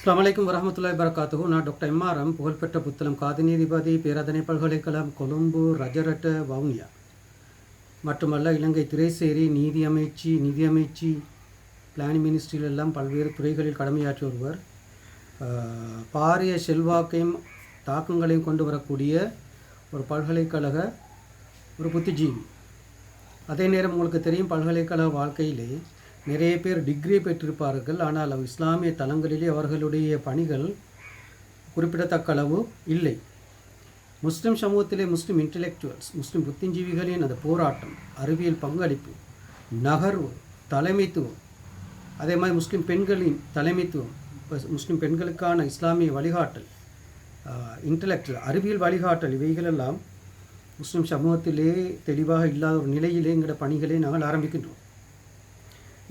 அஸ்ஸலாமு அலைக்கும் வரஹ்மத்துல்லாஹி வபரகாத்துஹு. நான் டாக்டர் எம்ஆர்எம், புகழ்பெற்ற புத்தளம் காதி நீதிபதி, பேராதனை பல்கலைக்கழகம், கொழும்பு, ரஜரட்ட, வவுனியா மட்டுமல்ல இலங்கை திரைசேரி நிதியமைச்சு பிளானிங் மினிஸ்ட்ரியில் எல்லாம் பல்வேறு துறைகளில் கடமையாற்றி வருவர். பாரிய செல்வாக்கையும் தாக்கங்களையும் கொண்டு வரக்கூடிய ஒரு பல்கலைக்கழக ஒரு புத்திஜீவி. அதே நேரம் உங்களுக்கு தெரியும், பல்கலைக்கழக வாழ்க்கையிலே நிறைய பேர் டிகிரி பெற்றிருப்பார்கள். ஆனால் இஸ்லாமிய தலங்களிலே அவர்களுடைய பணிகள் குறிப்பிடத்தக்க அளவு இல்லை. முஸ்லிம் சமூகத்திலே முஸ்லிம் இன்டலெக்சுவல்ஸ், முஸ்லிம் புத்திஜீவிகளின் அந்த போராட்டம், அறிவியல் பங்களிப்பு, நகர்வு, தலைமைத்துவம், அதே மாதிரி முஸ்லிம் பெண்களின் தலைமைத்துவம், முஸ்லிம் பெண்களுக்கான இஸ்லாமிய வழிகாட்டல், இன்டலெக்சுவல் அறிவியல் வழிகாட்டல், இவைகளெல்லாம் முஸ்லிம் சமூகத்திலே தெளிவாக இல்லாத ஒரு நிலையிலே எங்களோட பணிகளை நாங்கள் ஆரம்பிக்கின்றோம்.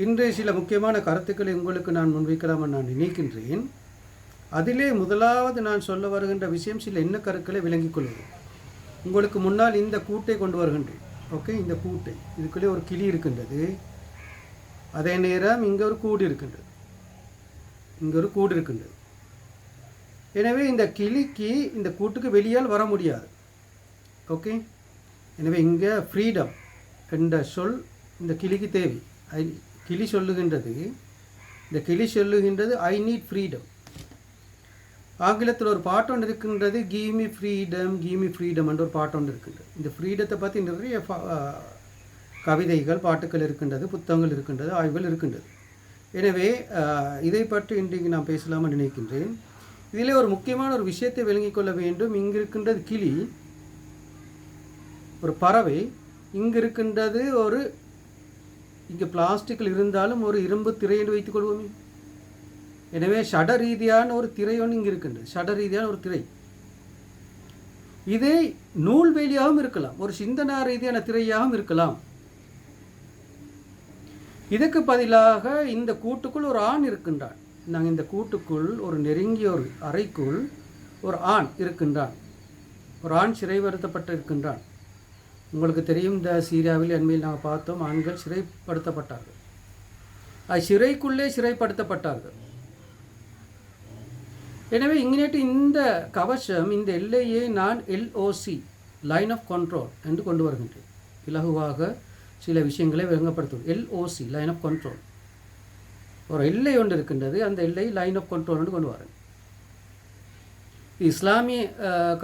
இன்றைய சில முக்கியமான கருத்துக்களை உங்களுக்கு நான் முன்வைக்கலாம் நான் நினைக்கின்றேன். அதிலே முதலாவது நான் சொல்ல வருகின்ற விஷயம், சில என்ன கருக்களை விளங்கிக் கொள்வது. உங்களுக்கு முன்னால் இந்த கூட்டை கொண்டு வருகின்றேன். ஓகே, இந்த கூட்டை, இதுக்குள்ளே ஒரு கிளி இருக்கின்றது. அதே நேரம் இங்கே ஒரு கூடு இருக்கின்றது, இங்கே ஒரு கூடு இருக்கின்றது. எனவே இந்த கிளிக்கு இந்த கூட்டுக்கு வெளியால் வர முடியாது. ஓகே, எனவே இங்கே ஃப்ரீடம் என்ற சொல் இந்த கிளிக்கு தேவை. கிளி சொல்லுகின்றது, இந்த கிளி சொல்லுகின்றது ஐ நீட் ஃப்ரீடம். ஆங்கிலத்தில் ஒரு பாட்டு ஒன்று இருக்கின்றது, கிவ் மீ ஃப்ரீடம் என்ற ஒரு பாட்டு ஒன்று இருக்கின்றது. இந்த ஃப்ரீடத்தை பற்றி நிறைய கவிதைகள், பாட்டுக்கள் இருக்கின்றது, புத்தகங்கள் இருக்கின்றது, ஆய்வுகள் இருக்கின்றது. எனவே இதை பற்றி இன்றைக்கு நான் பேசலாமல் நினைக்கின்றேன். இதில் ஒரு முக்கியமான ஒரு விஷயத்தை விளங்கிக் கொள்ள வேண்டும். இங்கு இருக்கின்றது கிளி, ஒரு பறவை. இங்கு இருக்கின்றது ஒரு, இங்கே பிளாஸ்டிக்கில் இருந்தாலும் ஒரு இரும்பு திரை என்று வைத்துக் கொள்வோமே. எனவே சட ரீதியான ஒரு திரை ஒன்று இங்கே இருக்கின்றது, சட ரீதியான ஒரு திரை. இதே நூல்வேலியாகவும் இருக்கலாம், ஒரு சிந்தனா ரீதியான திரையாகவும் இருக்கலாம். இதற்கு பதிலாக இந்த கூட்டுக்குள் ஒரு ஆண் இருக்கின்றான். நாங்கள் இந்த கூட்டுக்குள் ஒரு நெருங்கிய ஒரு அறைக்குள் ஒரு ஆண் இருக்கின்றான். ஒரு ஆண் சிறைப்படுத்தப்பட்டு இருக்கின்றான். உங்களுக்கு தெரியும், இந்த சீரியாவில் அண்மையில் நாங்கள் பார்த்தோம், ஆண்கள் சிறைப்படுத்தப்பட்டார்கள். சிறைக்குள்ளே சிறைப்படுத்தப்பட்டார்கள். எனவே இங்கேட்டு இந்த கவசம், இந்த எல்லையை நான் LOC லைன் ஆஃப் கண்ட்ரோல் என்று கொண்டு வருகின்றேன். இலகுவாக சில விஷயங்களை விளங்கப்படுத்தும். LOC லைன் ஆஃப் கண்ட்ரோல், ஒரு எல்லை ஒன்று இருக்கின்றது, அந்த எல்லை லைன் ஆஃப் கண்ட்ரோல் என்று கொண்டு வரேன். இஸ்லாமிய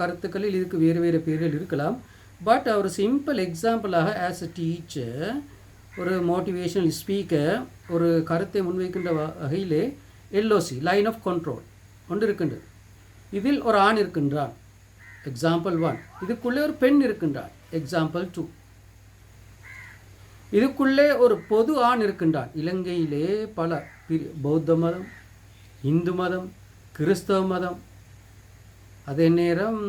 கருத்துக்களில் இதுக்கு வேறு வேறு பேர்கள் இருக்கலாம். பட் ஒரு சிம்பிள் எக்ஸாம்பிளாக, ஆஸ் அ டீச்சர், ஒரு மோட்டிவேஷனல் ஸ்பீக்கர், ஒரு கருத்தை முன்வைக்கின்ற வகையிலே LOC லைன் ஆஃப் கண்ட்ரோல் ஒன்று இருக்கின்றது. இதில் ஒரு ஆண் இருக்கின்றான், எக்ஸாம்பிள் 1. இதுக்குள்ளே ஒரு பெண் இருக்கின்றான், எக்ஸாம்பிள் 2. இதுக்குள்ளே ஒரு பொது ஆண் இருக்கின்றான். இலங்கையிலே பல பௌத்த மதம், இந்து மதம், கிறிஸ்தவ மதம், அதே நேரம்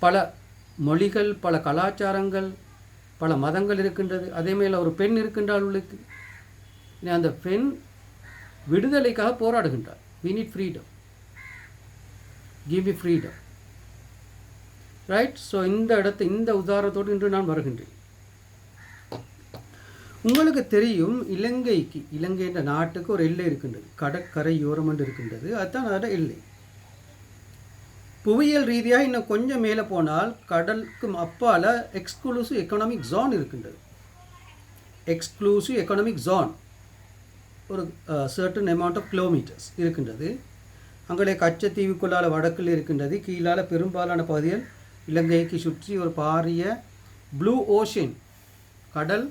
பல மொழிகள், பல கலாச்சாரங்கள், பல மதங்கள் இருக்கின்றது. அதே மேலே ஒரு பெண் இருக்கின்றாள் உள்ளுக்கு. அந்த பெண் விடுதலைக்காக போராடுகின்றார். we need freedom, give me freedom, right? So இந்த இடத்தை, இந்த உதாரணத்தோடு இன்று நான் வருகின்றேன். உங்களுக்கு தெரியும், இலங்கை என்ற நாட்டுக்கு ஒரு எல்லை இருக்கின்றது, கடற்கரையோரம் என்று இருக்கின்றது. அதுதான் அதோட எல்லை. புவியியல் ரீதியாக இன்னும் கொஞ்சம் மேலே போனால் கடலுக்கு அப்பால் எக்ஸ்க்ளூசிவ் எக்கனாமிக் ஜோன் இருக்கின்றது. எக்ஸ்க்ளூசிவ் எக்கனாமிக் ஜோன் ஒரு சர்டன் அமௌண்ட் ஆஃப் கிலோமீட்டர்ஸ் இருக்கின்றது. அங்கே கச்சத்தீவுக்குள்ளால் வடக்கில் இருக்கின்றது. கீழால் பெரும்பாலான பகுதிகள் இலங்கைக்கு சுற்றி ஒரு பாரிய ப்ளூ ஓஷன், கடல்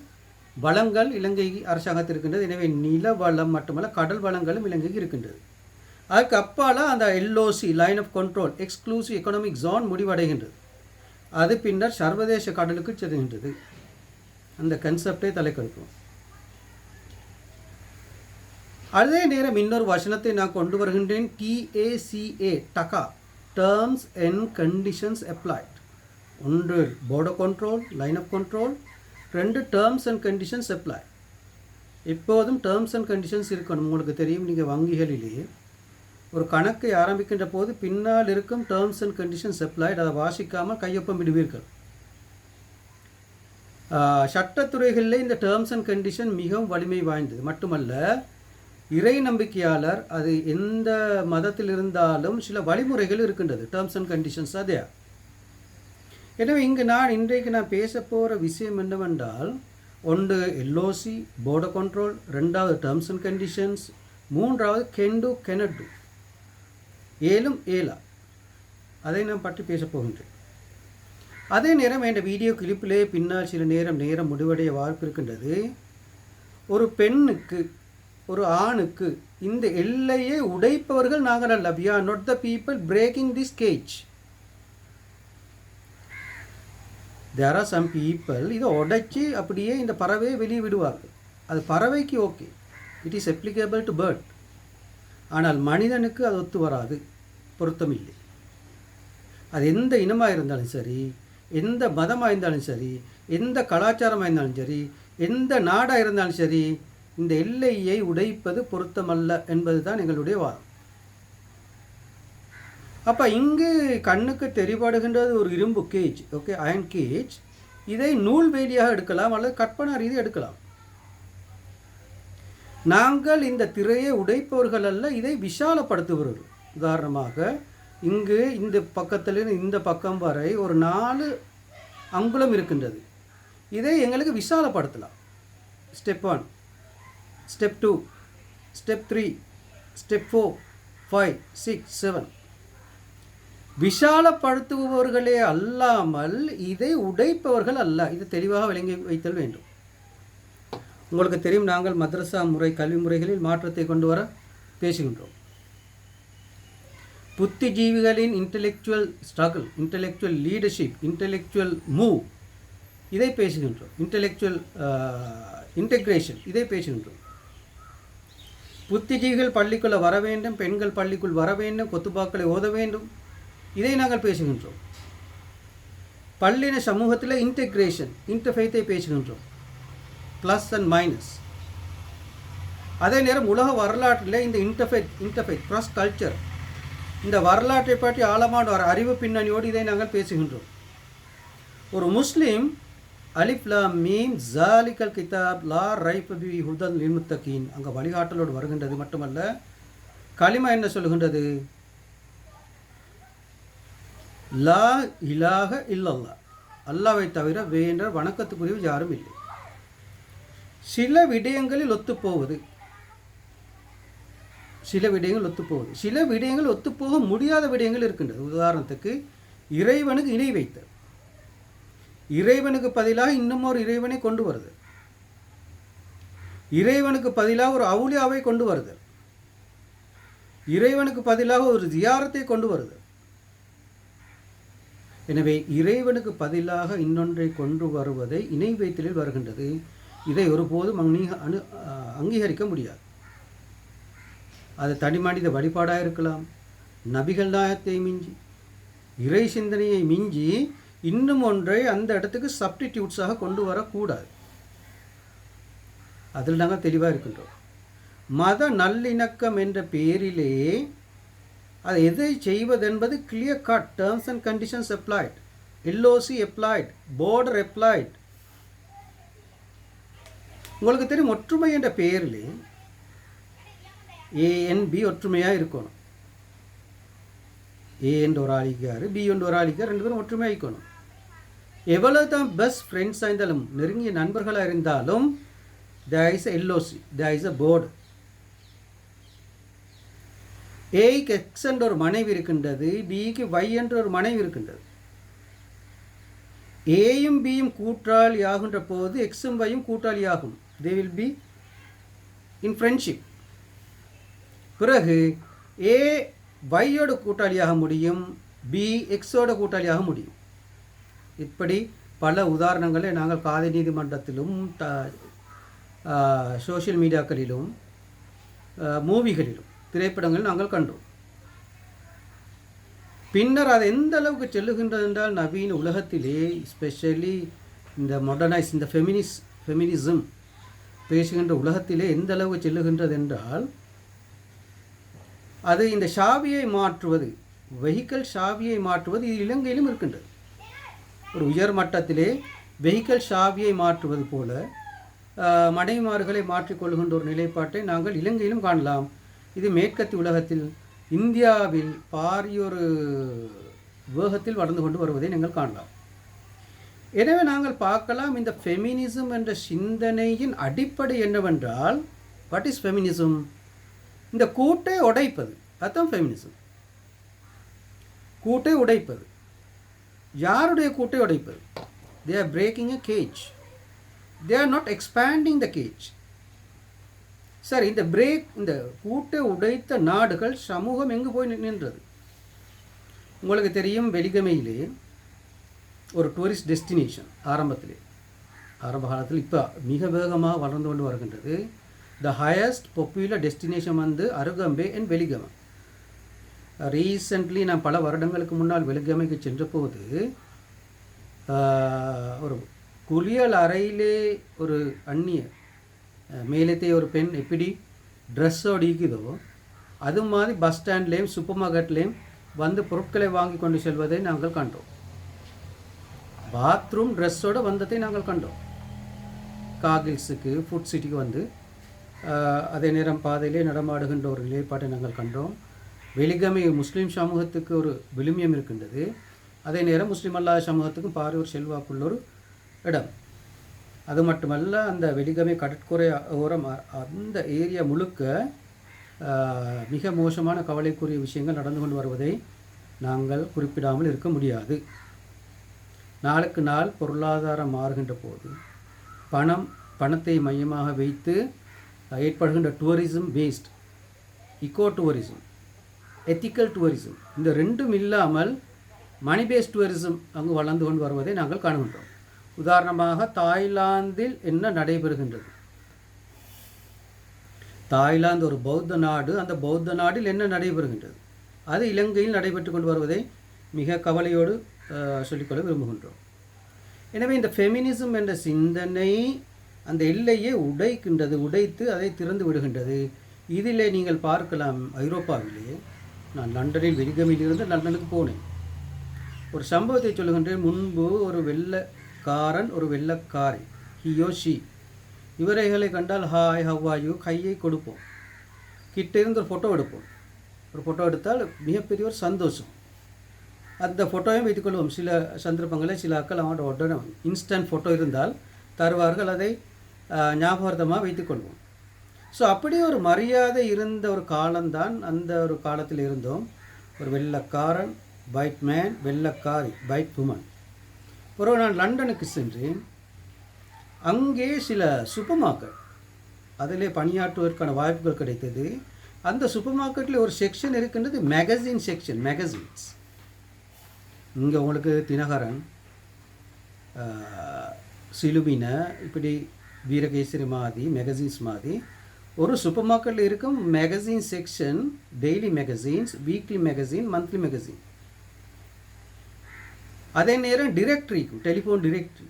வளங்கள் இலங்கை அரசாங்கத்தில் இருக்கின்றது. எனவே நில வளம் மட்டுமல்ல, கடல் வளங்களும் இலங்கைக்கு இருக்கின்றது. அதுக்கு அப்பால் அந்த LOC line of control, exclusive economic zone முடிவடைகின்றது. அது பின்னர் சர்வதேச கடலுக்கு செல்கின்றது. அந்த கன்செப்டை தலைக்கெடுக்கும். அதே நேரம் இன்னொரு வசனத்தை நான் கொண்டு வருகின்றேன், TACA, terms and conditions applied. ஒன்று border control, line of control. 2 terms and conditions apply. எப்போதும் டேர்ம்ஸ் அண்ட் கண்டிஷன்ஸ் இருக்கணும். உங்களுக்கு தெரியும், நீங்கள் வங்கிகளிலே ஒரு கணக்கை ஆரம்பிக்கின்ற போது பின்னால் இருக்கும் டேர்ம்ஸ் அண்ட் கண்டிஷன்ஸ் அப்ளைட், அதை வாசிக்காமல் கையொப்பம் விடுவீர்கள். சட்டத்துறைகளில் இந்த டேர்ம்ஸ் அண்ட் கண்டிஷன் மிகவும் வலிமை வாய்ந்தது மட்டுமல்ல, இறை நம்பிக்கையாளர் அது எந்த மதத்தில் இருந்தாலும் சில வழிமுறைகள் இருக்கின்றது, டேர்ம்ஸ் அண்ட் கண்டிஷன்ஸ் அதே. எனவே இங்கு இன்றைக்கு நான் பேச போகிற விஷயம் என்னவென்றால், ஒன்று எல்ஓசி border கண்ட்ரோல், ரெண்டாவது டேர்ம்ஸ் அண்ட் கண்டிஷன்ஸ், மூன்றாவது கேன் டு cannot do, ஏலும் ஏலா, அதை நான் பற்றி பேசப் போகின்றேன். அதே நேரம் இந்த வீடியோ கிளிப்பிலே பின்னால் சில நேரம் முடிவடைய வாய்ப்பு இருக்கின்றது. ஒரு பெண்ணுக்கு ஒரு ஆணுக்கு இந்த எல்லையை உடைப்பவர்கள் நாங்கள் அல்ல. we are not the people breaking this cage. there are some people இதை உடைச்சி அப்படியே இந்த பறவையை வெளியே விடுவார்கள். அது பறவைக்கு okay, it is applicable to bird. ஆனால் மனிதனுக்கு அது ஒத்து வராது, பொருத்தமில்லை. அது எந்த இனமாக இருந்தாலும் சரி, எந்த மதமாக இருந்தாலும் சரி, எந்த கலாச்சாரமாக இருந்தாலும் சரி, எந்த நாடாக இருந்தாலும் சரி, இந்த எல்லையை உடைப்பது பொருத்தமல்ல என்பது தான் எங்களுடைய வாதம். அப்போ இங்கு கண்ணுக்கு தெரிபடுகின்றது ஒரு இரும்பு கேஜ், ஓகே, அயன் கேஜ். இதை நூல் வேலியாக எடுக்கலாம் அல்லது கற்பனா ரீதி எடுக்கலாம். நாங்கள் இந்த திரையை உடைப்பவர்கள் அல்ல, இதை விஷாலப்படுத்துபவர்கள். உதாரணமாக இங்கு இந்த பக்கத்திலிருந்து இந்த பக்கம் வரை ஒரு 4 அங்குலம் இருக்கின்றது. இதை எங்களுக்கு விஷாலப்படுத்தலாம். Step 1, step 2, step 3, step 4, 5, 6, 7. விஷாலப்படுத்துபவர்களே அல்லாமல் இதை உடைப்பவர்கள் அல்ல. இது தெளிவாக விளங்கி வைத்தல் வேண்டும். உங்களுக்கு தெரியும், நாங்கள் மദ്രസா முறை கல்வி முறைகளில் மாற்றத்தை கொண்டு வர பேசுகின்றோம். புத்திஜீவிகளின் intellectual struggle, intellectual leadership, intellectual move, இதை பேசுகின்றோம். இன்டெலெக்சுவல் இன்டெகிரேஷன், இதை பேசுகின்றோம். புத்திஜீவிகள் பள்ளிக்குள்ளே வர வேண்டும், பெண்கள் பள்ளிக்குள் வர வேண்டும், கொத்துபாக்களை ஓத வேண்டும், இதை நாங்கள் பேசுகின்றோம். பள்ளின சமூகத்தில் இன்டெகிரேஷன், இன்டர்ஃபெய்த்தை பேசுகின்றோம், ப்ளஸ் அண்ட் மைனஸ். அதே நேரம் உலக வரலாற்றில் இந்த இன்டர்ஃபெய்த் க்ராஸ் கல்ச்சர், இந்த வரலாற்றை பற்றி ஆழமான ஒரு அறிவு பின்னணியோடு இதை நாங்கள் பேசுகின்றோம். ஒரு முஸ்லீம் அலிஃப் லாம் மீம் ஜாலிகல் கிதாப் லா ரைப ஃபீஹி ஹுதன் லில் முத்தகீன், அங்கே வழிகாட்டலோடு வருகின்றது. மட்டுமல்ல, கலிமா என்ன சொல்லுகின்றது? லா இலாஹ இல்லல்லா, அல்லாவை தவிர வேண்ட வணக்கத்துக்குரிய யாரும் இல்லை. சில விடயங்களில் ஒத்துப்போவது, சில விடயங்கள் ஒத்துப்போக முடியாத விடயங்கள் இருக்கின்றது. உதாரணத்துக்கு இறைவனுக்கு இணை வைத்தல், இறைவனுக்கு பதிலாக இன்னும் ஒரு இறைவனை கொண்டு வருதல், இறைவனுக்கு பதிலாக ஒரு அவுலியாவை கொண்டு வருதல், இறைவனுக்கு பதிலாக ஒரு ஜியாரத்தை கொண்டு வருதல். எனவே இறைவனுக்கு பதிலாக இன்னொன்றை கொண்டு வருவதை இணை வைத்தலில் வருகின்றது. இதை ஒருபோதும் அங்கீகரிக்க முடியாது. அது தனி மனித வழிபாடாக இருக்கலாம், நபிகள் நாயகத்தை மிஞ்சி, இறை சிந்தனையை மிஞ்சி இன்னும் ஒன்றை அந்த இடத்துக்கு சப்ஸ்டிடியூட்ஸாக கொண்டு வரக்கூடாது. அதில் நாங்கள் தெளிவாக இருக்கின்றோம். மத நல்லிணக்கம் என்ற பெயரிலே அது எதை செய்வதென்பது clear cut, terms and conditions applied, LOC applied, border applied. உங்களுக்கு தெரியும், ஒற்றுமை என்ற பெயரிலே ஏஎன்பி ஒற்றுமையாக இருக்கணும். ஏ என்ற ஒரு ஆளிக்காரு, பி என்ற ஒரு ஆளிக்கார், 2 பேரும் ஒற்றுமையாக இருக்கணும். எவ்வளவு தான் பெஸ்ட் ஃப்ரெண்ட்ஸாக இருந்தாலும், நெருங்கிய நண்பர்களாக இருந்தாலும், there is a LOC, there is a board. ஏக்கு எக்ஸ் என்ற ஒரு மனைவி இருக்கின்றது, பிக்கு Y என்ற ஒரு மனைவி இருக்கின்றது. ஏயும் பியும் கூட்டாளி ஆகின்ற போது எக்ஸும் வையும் கூட்டாளி ஆகும். they will be in friendship. பிறகு ஏ வையோட கூட்டாளியாக முடியும், பி எக்ஸோட கூட்டாளியாக முடியும். இப்படி பல உதாரணங்களை நாங்கள் காதை நீதிமன்றத்திலும் சோஷியல் மீடியாக்களிலும் மூவிகளிலும் திரைப்படங்களில் நாங்கள் கண்டோம். பின்னர் அது எந்த அளவுக்கு செல்லுகின்றது என்றால், நவீன உலகத்திலே ஸ்பெஷலி இந்த மாடர்னைஸ், இந்த ஃபெமினிசம் பேசுகின்ற உலகத்திலே எந்த அளவுக்கு செல்லுகின்றது என்றால், அது இந்த சாவியை மாற்றுவது, வெஹிக்கல் சாவியை மாற்றுவது, இது இலங்கையிலும் இருக்கின்றது. ஒரு உயர் மட்டத்திலே வெஹிக்கல் சாவியை மாற்றுவது போல மனைவிமார்களை மாற்றிக்கொள்கின்ற ஒரு நிலைப்பாட்டை நாங்கள் இலங்கையிலும் காணலாம். இது மேற்கத்திய உலகத்தில் இந்தியாவில் பாரியொரு வேகத்தில் வளர்ந்து கொண்டு வருவதை நீங்கள் காணலாம். எனவே நாங்கள் பார்க்கலாம், இந்த ஃபெமினிசம் என்ற சிந்தனையின் அடிப்படை என்னவென்றால், வாட் இஸ் ஃபெமினிசம்? இந்த கூட்டை உடைப்பது, அதுதான் ஃபெமினிசம். கூட்டை உடைப்பது. யாருடைய கூட்டை உடைப்பது? They are breaking a cage. They are not expanding the cage. Sir, இந்த கூட்டை உடைத்த நாடுகள் சமூகம் எங்கு போய் நின்றது? உங்களுக்கு தெரியும், வெலிகமையிலே ஒரு டூரிஸ்ட் டெஸ்டினேஷன் ஆரம்ப காலத்தில் இப்போ மிக வேகமாக வளர்ந்து கொண்டு வருகின்றது. த ஹையஸ்ட் பாப்புலர் டெஸ்டினேஷன் வந்து அருகம்பே அண்ட் வெலிகமை. ரீசெண்ட்லி நான் பல வருடங்களுக்கு முன்னால் வெலிகமைக்கு சென்றபோது ஒரு குளியல் அறையிலே ஒரு அந்நிய மேலத்தே ஒரு பெண் எப்படி ட்ரெஸ்ஸோடு இருக்குதோ அது மாதிரி பஸ் ஸ்டாண்ட்லேயும் சூப்பர் மார்க்கெட்லேயும் வந்து பொருட்களை வாங்கி கொண்டு செல்வதை நாங்கள் கண்டோம். பாத்ரூம் ட்ரெஸ்ஸோடு வந்ததை நாங்கள் கண்டோம். காகில்ஸுக்கு ஃபுட் சிட்டிக்கு வந்து அதே நேரம் பாதையிலே நடமாடுகின்ற ஒரு நிலைப்பாட்டை நாங்கள் கண்டோம். வெலிகமை முஸ்லீம் சமூகத்துக்கு ஒரு விழுமியம் இருக்கின்றது. அதே நேரம் முஸ்லீம் அல்லாத சமூகத்துக்கும் பாரி ஒரு செல்வாக்குள்ள ஒரு இடம். அது மட்டுமல்ல, அந்த வெலிகமை கடற்கரை ஓரம் அந்த ஏரியா முழுக்க மிக மோசமான கவலைக்குரிய விஷயங்கள் நடந்து கொண்டு வருவதை நாங்கள் குறிப்பிடாமல் இருக்க முடியாது. நாளுக்கு நாள் பொருளாதாரம் மாறுகின்ற போது பணத்தை மையமாக வைத்து ஏற்படுகின்ற tourism based, eco tourism, ethical tourism, இந்த ரெண்டும் இல்லாமல் மணி பேஸ்ட் டூரிசம் அங்கு வளர்ந்து கொண்டு வருவதை நாங்கள் காணுகின்றோம். உதாரணமாக தாய்லாந்தில் என்ன நடைபெறுகின்றது? தாய்லாந்து ஒரு பௌத்த நாடு. அந்த பௌத்த நாட்டில் என்ன நடைபெறுகின்றது? அது இலங்கையில் நடைபெற்று கொண்டு வருவதை மிக கவலையோடு சொல்லிக்கொள்ள விரும்புகின்றோம். எனவே இந்த ஃபெமினிசம் என்ற சிந்தனை அந்த எல்லையை உடைத்து அதை திறந்து விடுகின்றது. இதிலே நீங்கள் பார்க்கலாம், ஐரோப்பாவிலே நான் லண்டனில் வெலிகமையிலிருந்து லண்டனுக்கு போனேன். ஒரு சம்பவத்தை சொல்லுகின்றேன். முன்பு ஒரு வெள்ளைக்காரன் ஒரு வெள்ளைக்காரி, ஹியோஷி, இவரைகளை கண்டால் ஹாய் ஹவ் ஆர் யூ கையை கொடுப்போம், கிட்ட இருந்து ஒரு ஃபோட்டோ எடுப்போம். ஒரு ஃபோட்டோ எடுத்தால் மிகப்பெரிய ஒரு சந்தோஷம். அந்த ஃபோட்டோவையும் வைத்துக்கொள்வோம். சில சந்தர்ப்பங்களில் சில அக்கள் அவங்களோட உடனே இன்ஸ்டன்ட் ஃபோட்டோ இருந்தால் தருவார்கள், அதை ஞாபகார்த்தமாக வைத்துக்கொள்வோம். ஸோ அப்படி ஒரு மரியாதை இருந்த ஒரு காலம்தான் அந்த ஒரு காலத்தில் இருந்தோம். ஒரு வெள்ளைக்காரன் பைட் மேன், வெள்ளைக்காரி பைட் உமன். பிறகு நான் லண்டனுக்கு சென்றேன். அங்கே சில சூப்பர் மார்க்கெட், அதிலே பணியாற்றுவதற்கான வாய்ப்புகள் கிடைத்தது. அந்த சூப்பர் மார்க்கெட்டில் ஒரு செக்ஷன் இருக்கின்றது, மேகசின் செக்ஷன், மேகசின்ஸ். இங்கே உங்களுக்கு தினகரன், சிலுபின, இப்படி வீரகேசரி மாதிரி மேகசின்ஸ் மாதிரி ஒரு சூப்பர் மார்க்கெட்டில் இருக்கும் magazine section. Daily magazines, weekly magazine, monthly magazine. அதே நேரம் டிரெக்டரிக்கும், டெலிஃபோன் டிரெக்டரி.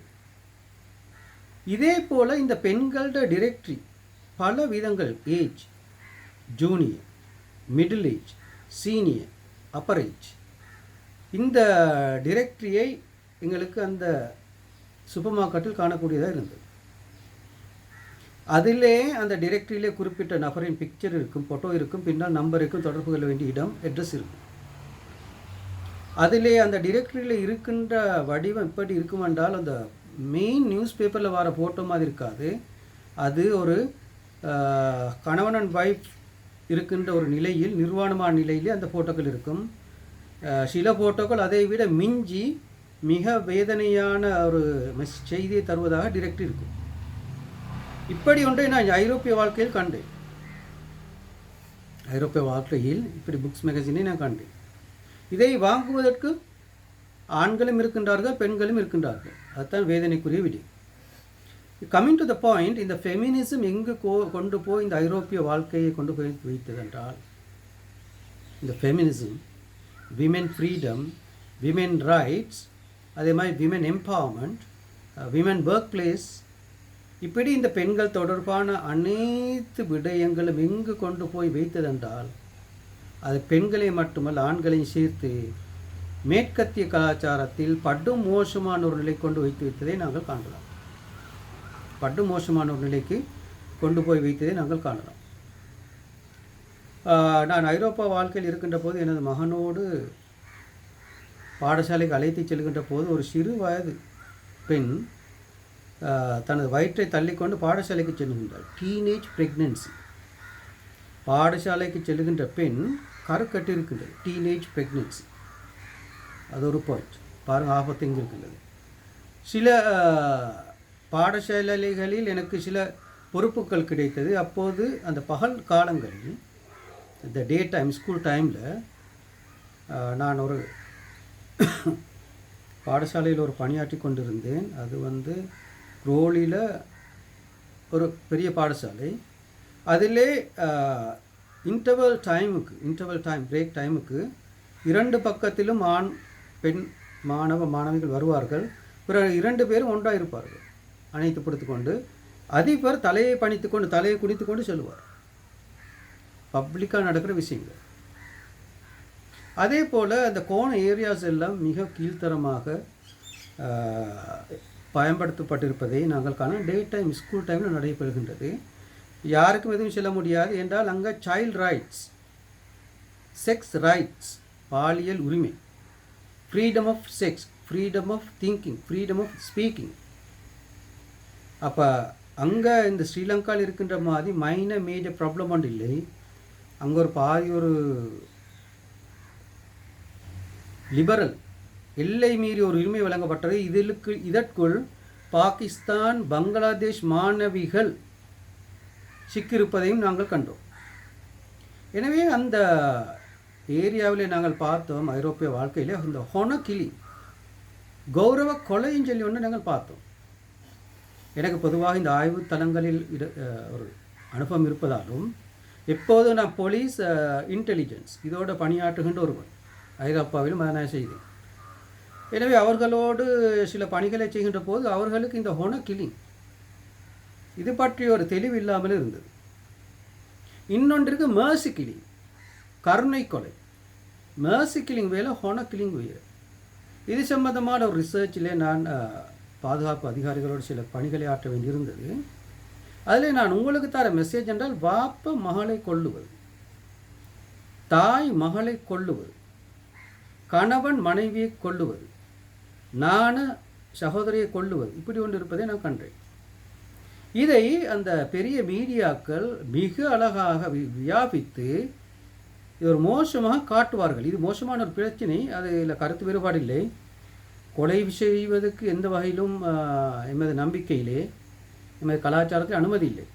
இதே போல் இந்த பெண்களோட டிரெக்டரி பல விதங்கள், age, junior, middle age, senior, upper age. இந்த டிரெக்டரியை எங்களுக்கு அந்த சூப்பர் மார்க்கெட்டில் காணக்கூடியதாக இருந்தது. அதிலே அந்த டிரெக்டரியிலே குறிப்பிட்ட நபரின் பிக்சர் இருக்கும், ஃபோட்டோ இருக்கும், பின்னால் நம்பர் இருக்கும், தொடர்பு கொள்ள வேண்டிய இடம், அட்ரஸ் இருக்கும். அதிலே அந்த டிரெக்டரியில் இருக்கின்ற வடிவம் எப்படி இருக்கும் என்றால், அந்த மெயின் நியூஸ் பேப்பரில் வர ஃபோட்டோ மாதிரி இருக்காது. அது ஒரு கணவன் அண்ட் ஒய்ஃப் இருக்கின்ற ஒரு நிலையில், நிர்வாணமான நிலையிலே அந்த ஃபோட்டோக்கள் இருக்கும். சில ஃபோட்டோக்கள் அதை விட மிஞ்சி மிக வேதனையான ஒரு செய்தியை தருவதாக டிரெக்டரி இருக்கும். இப்படி ஒன்றை நான் ஐரோப்பிய வாழ்க்கையில் கண்டேன். ஐரோப்பிய வாழ்க்கையில் இப்படி புக்ஸ் மேகசினை நான் கண்டேன். இதை வாங்குவதற்கு ஆண்களும் இருக்கின்றார்கள், பெண்களும் இருக்கின்றார்கள். அதுதான் வேதனைக்குரிய விடயம். கம்மிங் டு த பாயிண்ட், இந்த ஃபெமினிசம் எங்கு கொண்டு போய் இந்த ஐரோப்பிய வாழ்க்கையை கொண்டு போய் வைத்ததென்றால், இந்த feminism, women freedom, women rights, அதே மாதிரி women empowerment, women workplace, இப்படி இந்த பெண்கள் தொடர்பான அனைத்து விடயங்களும் எங்கு கொண்டு போய் வைத்ததென்றால், அது பெண்களை மட்டுமல்ல ஆண்களையும் சேர்த்து மேற்கத்திய கலாச்சாரத்தில் படும் மோசமான ஒரு நிலை கொண்டு வைத்து வைத்ததை நாங்கள் காணலாம். படு மோசமான ஒரு நிலைக்கு கொண்டு போய் வைத்ததை நாங்கள் காணலாம். நான் ஐரோப்பா வாழ்க்கையில் இருக்கின்ற போது எனது மகனோடு பாடசாலைக்கு அழைத்து செல்கின்ற போது ஒரு சிறு வயது பெண் தனது வயிற்றை தள்ளிக்கொண்டு பாடசாலைக்கு செல்கின்றாள். Teenage pregnancy. பாடசாலைக்கு செல்கின்ற பெண் கருக்கட்டிருக்கின்றது. Teenage pregnancy. அது ஒரு பாயிண்ட். பாருங்கள், ஆபத்து எங்கே இருக்கின்றது. சில பாடசாலைகளில் எனக்கு சில பொறுப்புகள் கிடைத்தது. அப்போது அந்த பகல் காலங்களில், இந்த டே டைம், ஸ்கூல் டைமில் நான் ஒரு பாடசாலையில் ஒரு பணியாற்றி கொண்டிருந்தேன். அது ரோலில் ஒரு பெரிய பாடசாலை. அதிலே இன்டர்வல் டைம் பிரேக் டைமுக்கு 2 பக்கத்திலும் ஆண் பெண் மாணவிகள் வருவார்கள். பிறகு 2 பேரும் ஒன்றாக இருப்பார்கள், அணைத்து பிடித்து கொண்டு. அதிபர் தலையை பணித்துக்கொண்டு, தலையை குடித்து கொண்டு செல்வார். பப்ளிக்காக நடக்கிற விஷயங்கள். அதே போல் அந்த கோண ஏரியாஸ் எல்லாம் மிக கீழ்த்தரமாக பயன்படுத்தப்பட்டிருப்பதை நாங்கள் காண. டே டைம், ஸ்கூல் டைமில் நடைபெறுகின்றது. யாருக்கும் எதுவும் சொல்ல முடியாது என்றால் அங்கே சைல்ட் ரைட்ஸ், செக்ஸ் ரைட்ஸ், பாலியல் உரிமை, freedom of sex, freedom of thinking, freedom of speaking. அப்போ அங்கே இந்த ஸ்ரீலங்காவில் இருக்கின்ற மாதிரி மைனர் மேஜர் ப்ராப்ளம் ஒன்று இல்லை. அங்கே ஒரு லிபரல் எல்லை மீறி ஒரு உரிமை வழங்கப்பட்டது. இதற்குள் பாகிஸ்தான், பங்களாதேஷ் மாணவிகள் சிக்கியிருப்பதையும் நாங்கள் கண்டோம். எனவே அந்த ஏரியாவில் நாங்கள் பார்த்தோம், ஐரோப்பிய வாழ்க்கையில் அந்த ஹொனகிளி, கௌரவ கொலைன்னு சொல்லி ஒன்று நாங்கள் பார்த்தோம். எனக்கு பொதுவாக இந்த ஆய்வு தளங்களில் ஒரு அனுபவம் இருப்பதாலும், எப்போதும் நான் போலீஸ் இன்டெலிஜென்ஸ் இதோட பணியாற்றுகின்ற ஒருவன் ஐரோப்பாவிலும் அதை நான் செய்தேன். எனவே அவர்களோடு சில பணிகளை செய்கின்ற போது அவர்களுக்கு இந்த ஹொனகில்லிங் இது பற்றி ஒரு தெளிவு இல்லாமல் இருந்தது. இன்னொன்றிற்கு மேர்சி கில்லிங், கருணை கொலை. மேர்சி கில்லிங் வேலை, ஹொனகில்லிங் வேறு. இது சம்பந்தமான ஒரு ரிசர்ச்சிலே நான் பாதுகாப்பு அதிகாரிகளோடு சில பணிகளை ஆற்ற வேண்டியிருந்தது. அதில் நான் உங்களுக்கு தர மெசேஜ் என்றால், வாப்ப மகளை கொல்லுவது, தாய் மகளை கொல்லுவது, கணவன் மனைவியை கொல்லுவது, நான சகோதரியை கொல்லுவது, இப்படி ஒன்று இருப்பதை நான் கண்டேன். இதை அந்த பெரிய மீடியாக்கள் மிக அழகாக வியாபித்து இது ஒரு மோசமாக காட்டுவார்கள். இது மோசமான ஒரு பிரச்சனை, அதில் கருத்து வேறுபாடு இல்லை. கொலை செய்வதற்கு எந்த வகையிலும் எமது நம்பிக்கையிலே, எமது கலாச்சாரத்தில் அனுமதி இல்லை.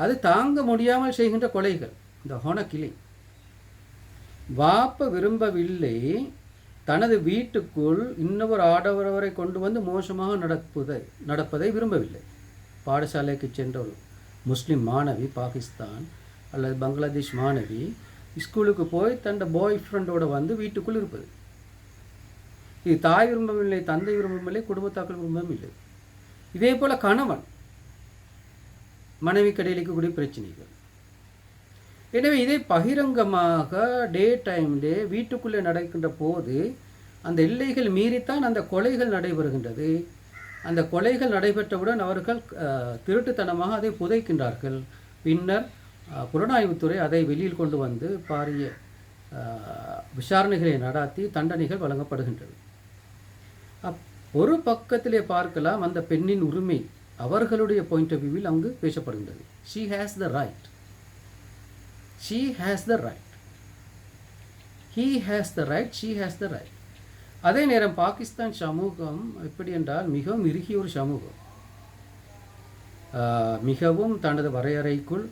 அது தாங்க முடியாமல் செய்கின்ற கொலைகள், இந்த ஹொனகில்லிங். வாப்ப விரும்பவில்லை தனது வீட்டுக்குள் இன்னொரு ஆடவரை கொண்டு வந்து மோசமாக நடப்பதை விரும்பவில்லை. பாடசாலைக்கு சென்ற ஒரு முஸ்லீம் மாணவி, பாகிஸ்தான் அல்லது பங்களாதேஷ் மாணவி, ஸ்கூலுக்கு போய் தன் பாய் ஃப்ரெண்டோடு வந்து வீட்டுக்குள் இருப்பது. இது தாய் விரும்பவில்லை, தந்தை விரும்பவில்லை, குடும்பத்தாக்கள் விரும்பவில்லை. இதே போல் கணவன் மனைவி கடையிலுக்கு கூடிய பிரச்சனைகள். எனவே இதை பகிரங்கமாக டே டைம்லே வீட்டுக்குள்ளே நடக்கின்ற போது அந்த எல்லைகள் மீறித்தான் அந்த கொலைகள் நடைபெறுகின்றது. அந்த கொலைகள் நடைபெற்றவுடன் அவர்கள் திருட்டுத்தனமாக அதை புதைக்கின்றார்கள். பின்னர் புலனாய்வுத்துறை அதை வெளியில் கொண்டு வந்து பாரிய விசாரணைகளை நடாத்தி தண்டனைகள் வழங்கப்படுகின்றது. ஒரு பக்கத்திலே பார்க்கலாம், அந்த பெண்ணின் உரிமை அவர்களுடைய பாயிண்ட் ஆஃப் வியூவில் அங்கு பேசப்படுகின்றது. she has the right, she has the right, he has the right, she has the right. அதே நேரம் பாகிஸ்தான் சமூகம் எப்படி என்றால் மிகவும் இறுகிய ஒரு சமூகம், மிகவும் தனது வரையறைக்குள்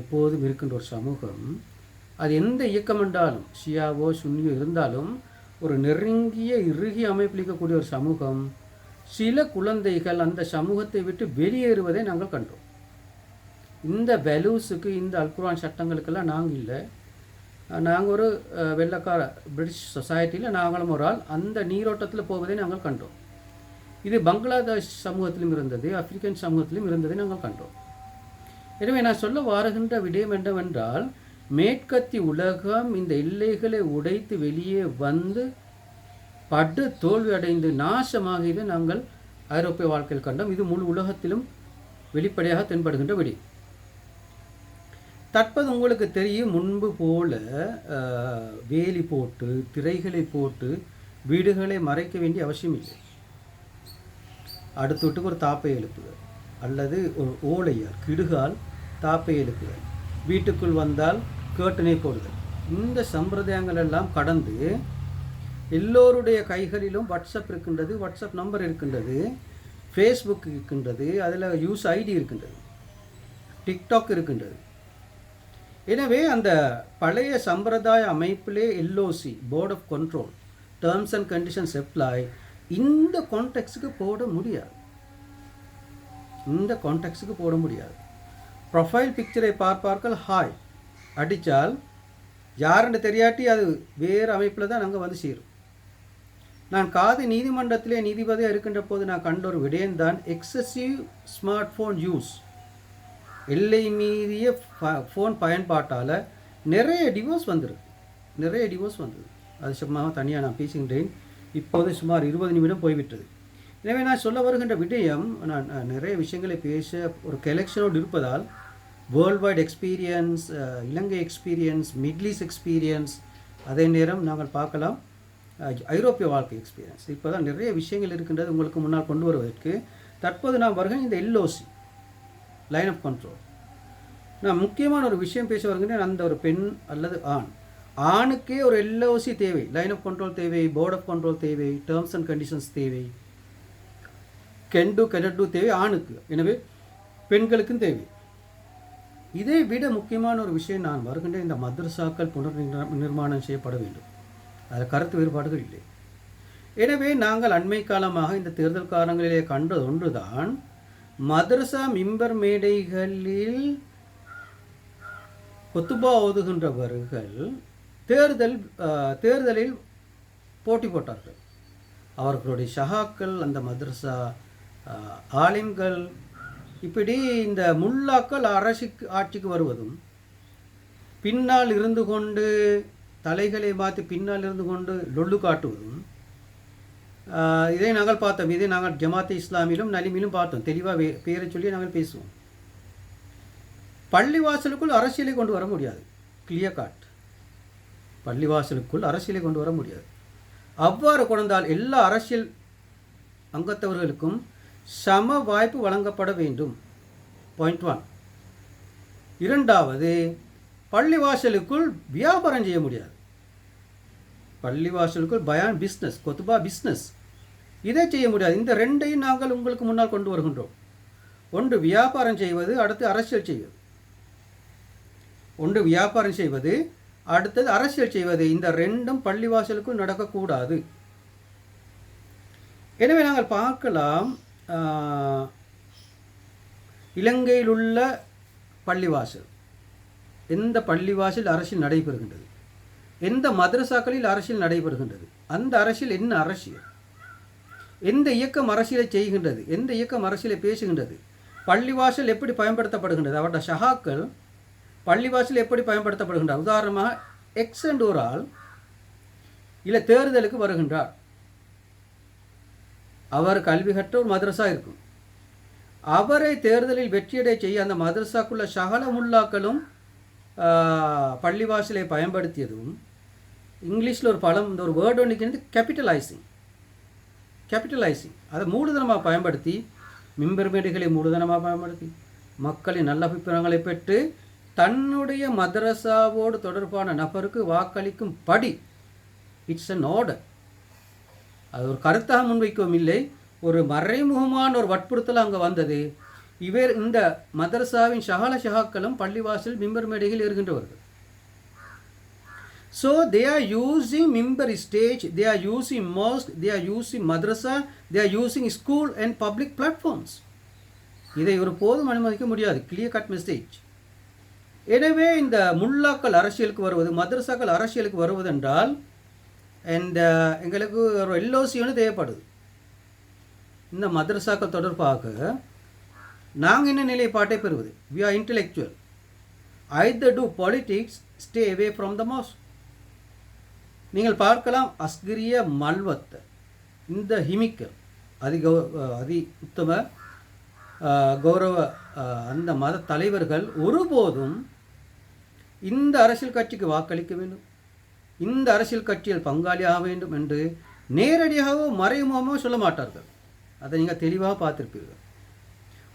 எப்போதும் இருக்கின்ற ஒரு சமூகம். அது எந்த இயக்கம் என்றாலும், ஷியாவோ சுன்னியோ இருந்தாலும், ஒரு நெருங்கிய இறுகிய அமைப்பில் இருக்கக்கூடிய ஒரு சமூகம். சில குழந்தைகள் அந்த சமூகத்தை விட்டு வெளியேறுவதை நாங்கள் கண்டோம். இந்த வேல்யூஸுக்கு, இந்த அல்குரான் சட்டங்களுக்கெல்லாம் நாங்கள் இல்லை. நாங்கள் ஒரு வெள்ளக்கார பிரிட்டிஷ் சொசைட்டியில் நாங்களும் ஒரு ஆள் அந்த நீரோட்டத்தில் போவதை நாங்கள் கண்டோம். இது பங்களாதேஷ் சமூகத்திலும் இருந்தது, ஆப்பிரிக்கன் சமூகத்திலும் இருந்ததை நாங்கள் கண்டோம். எனவே நான் சொல்ல வருகின்ற விடயம் என்னவென்றால், மேற்கத்திய உலகம் இந்த எல்லைகளை உடைத்து வெளியே வந்து படு தோல்வி அடைந்து நாசமாகியதை நாங்கள் ஐரோப்பிய வாழ்க்கையில் கண்டோம். இது முழு உலகத்திலும் வெளிப்படையாக தென்படுகின்ற விடி. தற்போது உங்களுக்கு தெரியும், முன்பு போல வேலி போட்டு திரைகளை போட்டு வீடுகளை மறைக்க வேண்டிய அவசியம் இல்லை. அடுத்த வீட்டுக்கு ஒரு தாப்பை எழுப்புதல் அல்லது ஒரு ஓலையால் கிடுகால் தாப்பை எழுப்புதல், வீட்டுக்குள் வந்தால் கேட்டனை போடுதல், இந்த சம்பிரதாயங்கள் எல்லாம் கடந்து எல்லோருடைய கைகளிலும் வாட்ஸ்அப் இருக்கின்றது, வாட்ஸ்அப் நம்பர் இருக்கின்றது, ஃபேஸ்புக் இருக்கின்றது, அதில் யூஸ் ஐடி இருக்கின்றது, டிக்டாக் இருக்கின்றது. எனவே அந்த பழைய சம்பிரதாய அமைப்பிலே LOC port of control terms and conditions apply இந்த கான்டெக்ட்ஸுக்கு போட முடியாது. இந்த கான்டெக்ட்ஸுக்கு போட முடியாது. ப்ரொஃபைல் பிக்சரை பார்ப்பார்கள், ஹாய் அடித்தால் யாருன்னு தெரியாட்டி அது வேறு அமைப்பில் தான் நாங்கள் வந்து சேரும். நான் காதி நீதிமன்றத்திலே நீதிபதியாக இருக்கின்ற போது நான் கண்ட ஒரு விடயம்தான் எக்ஸசிவ் ஸ்மார்ட் ஃபோன் யூஸ். எல்லை மீறிய ஃபோன் பயன்பாட்டால் நிறைய டிவோர்ஸ் வந்தது. அது சும்மா தனியாக நான் பேசுகின்றேன். இப்போது சுமார் 20 நிமிடம் போய்விட்டது. எனவே நான் சொல்ல வருகின்ற விடயம், நான் நிறைய விஷயங்களை பேச ஒரு கலெக்ஷனோடு இருப்பதால் வேர்ல்டு வைட் எக்ஸ்பீரியன்ஸ், இலங்கை எக்ஸ்பீரியன்ஸ், மிடில் ஈஸ்ட் எக்ஸ்பீரியன்ஸ், அதே நேரம் நாங்கள் பார்க்கலாம் ஐரோப்பிய வாழ்க்கை எக்ஸ்பீரியன்ஸ். இப்போ தான் நிறைய விஷயங்கள் இருக்கின்றது உங்களுக்கு முன்னால் கொண்டு வருவதற்கு. தற்போது நான் வருகிறேன் இந்த எல்ஓசி லைன் ஆஃப் கண்ட்ரோல். நான் முக்கியமான ஒரு விஷயம் பேச வருகிறேன். அந்த ஒரு பெண் அல்லது ஆணுக்கே ஒரு எல்ஓசி தேவை, லைன் ஆஃப் கண்ட்ரோல் தேவை, போர்ட் ஆஃப் கண்ட்ரோல் தேவை, டேர்ம்ஸ் அண்ட் கண்டிஷன்ஸ் தேவை, கேன் டு கெனட் டு தேவை ஆணுக்கு. எனவே பெண்களுக்கும் தேவை. இதை விட முக்கியமான ஒரு விஷயம், நான் வருகின்ற இந்த மதரசாக்கள் நிர்மாணம் செய்யப்பட வேண்டும். அதில் கருத்து வேறுபாடுகள் இல்லை. எனவே நாங்கள் அண்மை காலமாக இந்த தேர்தல் காலங்களிலே கண்டது ஒன்றுதான், மதரசா மிம்பர் மேடைகளில் கொத்துபா ஓதுகின்றவர்கள் தேர்தலில் போட்டி போட்டார்கள். அவர்களுடைய ஷஹாக்கள், அந்த மதரசா ஆலிம்கள், இப்படி இந்த முல்லாக்கள் ஆட்சிக்கு வருவதும், பின்னால் இருந்து கொண்டு தலைகளை மாற்றி பின்னால் இருந்து கொண்டு லொல்லு காட்டுவதும், இதை நாங்கள் பார்த்தோம். இதை நாங்கள் ஜமாத் இஸ்லாமிலும் நலிமிலும் பார்த்தோம். தெளிவாக பேரை சொல்லி நாங்கள் பேசுவோம். பள்ளிவாசலுக்குள் அரசியலை கொண்டு வர முடியாது. Clear God. பள்ளிவாசலுக்குள் அரசியலை கொண்டு வர முடியாது. அவ்வாறு கொண்டால் எல்லா அரசியல் அங்கத்தவர்களுக்கும் சம வாய்ப்பு வழங்கப்பட வேண்டும். பாயிண்ட் 1. இரண்டாவது, பள்ளிவாசலுக்குள் வியாபாரம் செய்ய முடியாது. பள்ளிவாசலுக்குள் பயான் பிஸ்னஸ், கொத்துபா பிஸ்னஸ், இதை செய்ய முடியாது. இந்த ரெண்டையும் நாங்கள் உங்களுக்கு முன்னால் கொண்டு வருகின்றோம். ஒன்று வியாபாரம் செய்வது, அடுத்து அரசியல் செய்வது. ஒன்று வியாபாரம் செய்வது, அடுத்தது அரசியல் செய்வது. இந்த ரெண்டும் பள்ளிவாசலுக்குள் நடக்கக்கூடாது. எனவே நாங்கள் பார்க்கலாம், இலங்கையில் உள்ள பள்ளிவாசல், எந்த பள்ளிவாசல் அரசியல் நடைபெறுகின்றது, எந்த மதரசாக்களில் அரசியல் நடைபெறுகின்றது, அந்த அரசியல் என்ன அரசியல், எந்த இயக்கம் அரசியலை செய்கின்றது, எந்த இயக்கம் அரசியலை பேசுகின்றது, பள்ளிவாசல் எப்படி பயன்படுத்தப்படுகின்றது, அவருடைய ஷஹாக்கள் பள்ளிவாசல் எப்படி பயன்படுத்தப்படுகின்றார். உதாரணமாக எக்ஸ் என்ற ஒரு ஆள் இல்லை தேர்தலுக்கு வருகின்றார். அவர் கல்வி கற்ற ஒரு மதரசா இருக்கும். அவரை தேர்தலில் வெற்றியடை செய்ய அந்த மதரசாக்குள்ள சகல முல்லாக்களும் பள்ளிவாசலை பயன்படுத்தியதும், இங்கிலீஷில் ஒரு பழம், இந்த ஒரு வேர்டு ஒன்றுக்கு கேபிட்டலைசிங், அதை மூலதனமாக பயன்படுத்தி, மிம்பர் மேடைகளை மூலதனமாக பயன்படுத்தி மக்களின் நல்ல அபிப்பிராயங்களை பெற்று தன்னுடைய மதரசாவோடு தொடர்பான நபருக்கு வாக்களிக்கும் படி. It's an order. அது ஒரு கருத்தாக முன்வைக்கவும் இல்லை, ஒரு மறைமுகமான ஒரு வற்புறுத்தல் அங்கே வந்தது. இந்த மதரசாவின் ஷஹாக்களும் பள்ளிவாசல் மிம்பர் மேடைகள் இருக்கின்றவர்கள். So they are using mimbar stage, they are using mosque, they are using madrasa, they are using school and public platforms. இதை ஒரு போதும் அனுமதிக்க முடியாது. Clear cut message. எனவே இந்த முல்லாக்கள் அரசியலுக்கு வருவது, மதரசாக்கள் அரசியலுக்கு வருவதென்றால் எங்களுக்கு ஒரு எல்ஓசின்னு தேவைப்படுது. இந்த மதரசாக்கள் தொடர்பாக நாங்கள் என்ன நிலைப்பாட்டை பெறுவது? We are intellectual. Either do politics, stay away from the mosque. நீங்கள் பார்க்கலாம், அஸ்கிரிய மல்வத், இந்த ஹிமிக்கல் அதி உத்தம கௌரவ அந்த மத தலைவர்கள் ஒருபோதும் இந்த அரசியல் கட்சிக்கு வாக்களிக்க வேண்டும், இந்த அரசியல் கட்சியில் பங்காளியாக வேண்டும் என்று நேரடியாகவோ மறைமுகமோ சொல்ல மாட்டார்கள். அதை நீங்கள் தெளிவாக பார்த்துருப்பீர்கள்.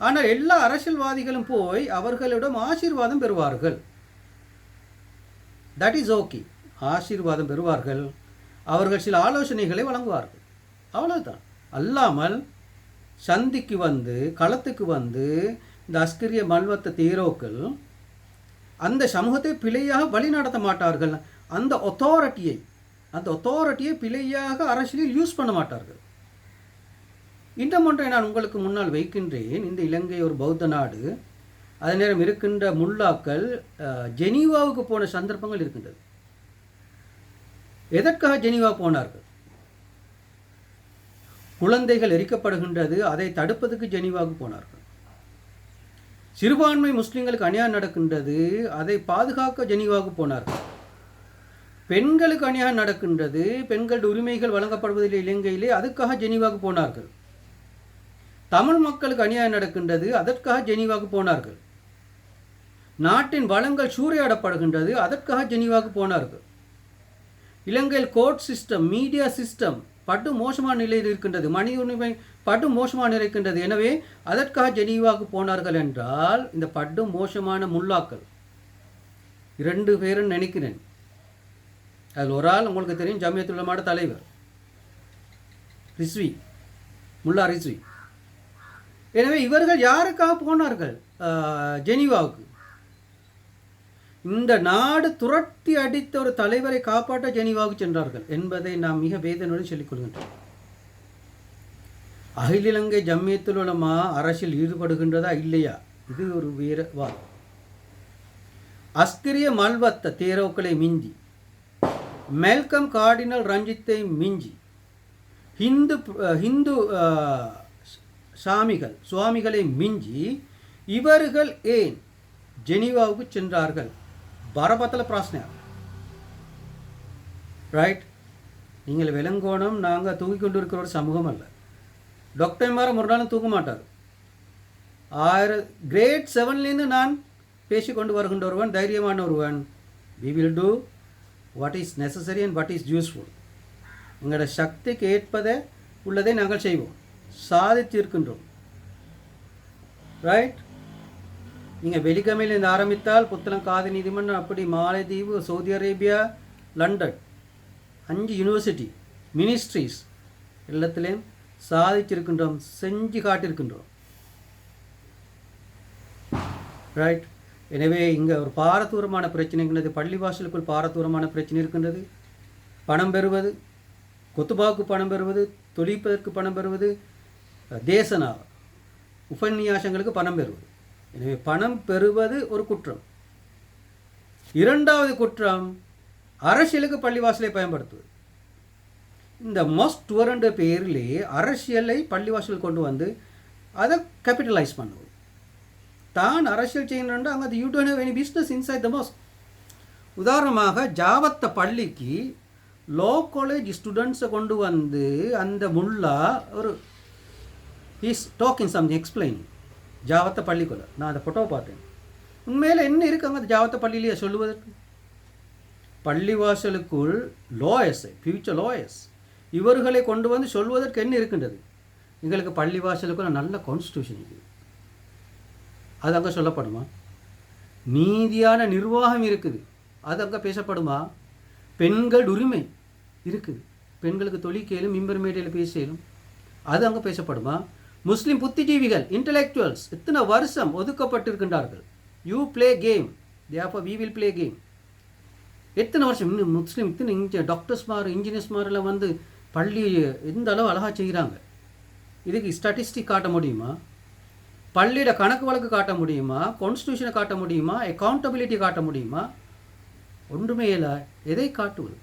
ஆனால் எல்லா அரசியல்வாதிகளும் போய் அவர்களிடம் ஆசீர்வாதம் பெறுவார்கள். That is okay. ஆசீர்வாதம் பெறுவார்கள், அவர்கள் சில ஆலோசனைகளை வழங்குவார்கள், அவ்வளவுதான். அல்லாமல் சந்திக்கு வந்து களத்துக்கு வந்து இந்த அஸ்கிரிய மல்வத்த தீரோக்கள் அந்த சமூகத்தை பிழையாக வழி நடத்த மாட்டார்கள். அந்த ஒத்தாரிட்டியை பிழையாக அரசியலில் யூஸ் பண்ண மாட்டார்கள். இன்னும் ஒன்றை நான் உங்களுக்கு முன்னால் வைக்கின்றேன். இந்த இலங்கை ஒரு பௌத்த நாடு. அதே நேரம் இருக்கின்ற முல்லாக்கள் ஜெனீவாவுக்கு போன சந்தர்ப்பங்கள் இருக்கின்றது. எதற்காக ஜெனீவா போனார்கள்? குழந்தைகள் எரிக்கப்படுகின்றது, அதை தடுப்பதற்கு ஜெனீவாவுக்கு போனார்கள். சிறுபான்மை முஸ்லிம்களுக்கு அநியாயம் நடக்கின்றது, அதை பாதுகாக்க ஜெனீவாவுக்கு போனார்கள். பெண்களுக்கு அநியாயம் நடக்கின்றது, பெண்களுடைய உரிமைகள் வழங்கப்படுவதில்லை இலங்கையிலே, அதுக்காக ஜெனீவாவுக்கு போனார்கள். தமிழ் மக்களுக்கு அநியாயம் நடக்கின்றது, அதற்காக ஜெனீவாவுக்கு போனார்கள். நாட்டின் வளங்கள் சூறையாடப்படுகின்றது, அதற்காக ஜெனீவாவுக்கு போனார்கள். இலங்கையில் கோர்ட் சிஸ்டம், மீடியா சிஸ்டம் படு மோசமான நிலையில் இருக்கின்றது, மனித உரிமை படு மோசமான நிலை இருக்கின்றது. எனவே அதற்காக ஜெனீவாவுக்கு போனார்கள் என்றால் இந்த படு மோசமான முல்லாக்கள் 2 பேரும் நினைக்கிறேன். அதில் ஒரு ஆள் உங்களுக்கு தெரியும், ஜமியத்துல் உலமா தலைவர் ரிஸ்வி, முல்லா ரிஸ்வி. எனவே இவர்கள் யாருக்காக போனார்கள் ஜெனீவாவுக்கு? இந்த நாடு துரத்தி அடித்த ஒரு தலைவரை காப்பாற்ற ஜெனீவாவுக்கு சென்றார்கள் என்பதை நாம் மிக வேதனையோடு சொல்லிக் கொள்கின்றோம். அகில இலங்கை ஜம்மியத்துல் உலமா அரசியல் ஈடுபடுகின்றதா இல்லையா? இது ஒரு வேற வாதம். அஸ்கிரிய மல்வத்த தேரோக்களை மிஞ்சி, மெல்கம் கார்டினல் ரஞ்சித்தை மிஞ்சி, ஹிந்து சுவாமிகளை மிஞ்சி இவர்கள் ஏன் ஜெனீவாவுக்கு சென்றார்கள்? பரபத்தில் பிரச்சனை, ரைட்? நீங்கள் விலங்கோணம் நாங்கள் தூங்கி கொண்டு இருக்கிற ஒரு சமூகம் அல்ல. டாக்டர் எம்ஆர் ஒரு நாளும் தூக்க மாட்டார். கிரேட் 7லேருந்து நான் பேசிக்கொண்டு வருகின்ற ஒருவன், தைரியமான ஒருவன். We will do what is necessary and what is useful. எங்களோட சக்திக்கு ஏற்பதை உள்ளதை நாங்கள் செய்வோம், சாதித்து இருக்கின்றோம், ரைட்? நீங்கள் வெலிகமையிலிருந்து ஆரம்பித்தால் புத்தளம் காதி நீதிமன்றம், அப்படி மாலைதீவு, Saudi Arabia, London 5 university, ministries எல்லாத்திலையும் சாதிச்சிருக்கின்றோம், செஞ்சு காட்டியிருக்கின்றோம், ரைட்? எனவே இங்கே ஒரு பாரதூரமான பிரச்சனை இருக்கின்றது. பள்ளிவாசலுக்குள் பாரதூரமான பிரச்சனை இருக்கின்றது. பணம் பெறுவது, கொத்துபாவுக்கு பணம் பெறுவது, தொழிப்பதற்கு பணம் பெறுவது, தேசனா உபன்யாசங்களுக்கு பணம் பெறுவது. எனவே பணம் பெறுவது ஒரு குற்றம். 2வது குற்றம், அரசியலுக்கு பள்ளிவாசலை பயன்படுத்துவது. இந்த மொஸ்ட் 2 பேரிலே அரசியலை பள்ளிவாசல் கொண்டு வந்து அதை கேபிட்டலைஸ் பண்ணுவது. தான் அரசியல் செய்யணுன்னா அங்கே you don't have any business inside the mosque. உதாரணமாக ஜாவத்த பள்ளிக்கு லோ காலேஜ் ஸ்டூடெண்ட்ஸை கொண்டு வந்து அந்த முல்லா ஒரு இஸ் டாக்கிங் சம்திங் எக்ஸ்பிளைனிங் ஜாவத்த பள்ளிக்குள்ள. நான் அந்த ஃபோட்டோவை பார்த்தேன். உண்மையில் என்ன இருக்காங்க அந்த ஜாவத்த பள்ளியிலேயே சொல்லுவதற்கு? பள்ளிவாசலுக்குள் லாயர்ஸ், ஃபியூச்சர் லாயர்ஸ், இவர்களை கொண்டு வந்து சொல்வதற்கு என்ன இருக்கின்றது? எங்களுக்கு பள்ளிவாசலுக்குள்ள நல்ல கான்ஸ்டியூஷன் இருக்குது, அது அங்கே சொல்லப்படுமா? நீதியான நிர்வாகம் இருக்குது, அது அங்கே பேசப்படுமா? பெண்கள் உரிமை இருக்குது, பெண்களுக்கு தொழிற்கேலும் மிம்பர் மேடையில் பேசியலும், அது அங்கே பேசப்படுமா? முஸ்லீம் புத்திஜீவிகள், இன்டலெக்சுவல்ஸ் இத்தனை வருஷம் ஒதுக்கப்பட்டிருக்கின்றார்கள். You play game, therefore we will play game. எத்தனை வருஷம் இன்னும் முஸ்லீம் இத்தனை டாக்டர்ஸ்மார், இன்ஜினியர்ஸ்மாரெல்லாம் வந்து பள்ளி எந்த அளவு அழகாக செய்கிறாங்க. இதுக்கு ஸ்டாட்டிஸ்டிக் காட்ட முடியுமா? பள்ளியோட கணக்கு வழக்கு காட்ட முடியுமா? கான்ஸ்டியூஷனை காட்ட முடியுமா? அக்கௌண்டபிலிட்டி காட்ட முடியுமா? ஒன்றுமே இல்லை. எதை காட்டுவது?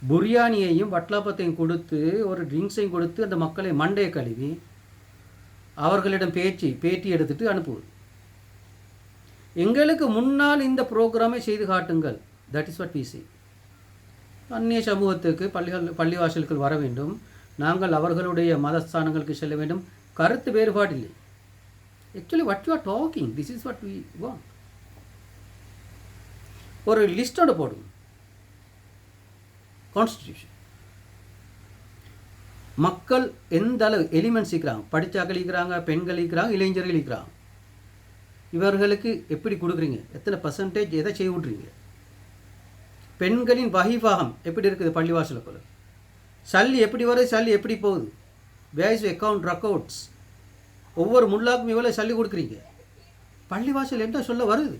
புரியாணியையும் வட்லாப்பத்தையும் கொடுத்து ஒரு ட்ரிங்க்ஸையும் கொடுத்து அந்த மக்களை மண்டையை கழுவி அவர்களிடம் பேட்டி எடுத்துட்டு அனுப்புவது. எங்களுக்கு முன்னால் இந்த ப்ரோக்ராமை செய்து காட்டுங்கள். That is what we say. அந்நிய சமூகத்துக்கு பள்ளிவாசலுக்கு வர வேண்டும், நாங்கள் அவர்களுடைய மதஸ்தானங்களுக்கு செல்ல வேண்டும், கருத்து வேறுபாடு இல்லை. Actually what you are talking, this is what we want. ஒரு லிஸ்டோட போடுங்க. கான்ஸ்டிடியூஷன் மக்கள் எந்த அளவு எலிமெண்ட்ஸ் இருக்கிறாங்க, படித்தாக்கள் இருக்கிறாங்க, பெண்கள் இருக்கிறாங்க, இளைஞர்கள் இருக்கிறாங்க. இவர்களுக்கு எப்படி கொடுக்குறீங்க, எத்தனை பர்சன்டேஜ் எதை செய்ய விட்றீங்க? பெண்களின் வகிவாகம் எப்படி இருக்குது பள்ளிவாசலுக்குள்ள? சல்லி எப்படி வருது, சல்லி எப்படி போகுது? வேஸ் அக்கௌண்ட் ரெக்கார்ட்ஸ், ஒவ்வொரு முல்லாக்கும் இவ்வளோ சல்லி கொடுக்குறீங்க. பள்ளிவாசல் என்ன சொல்ல வருது?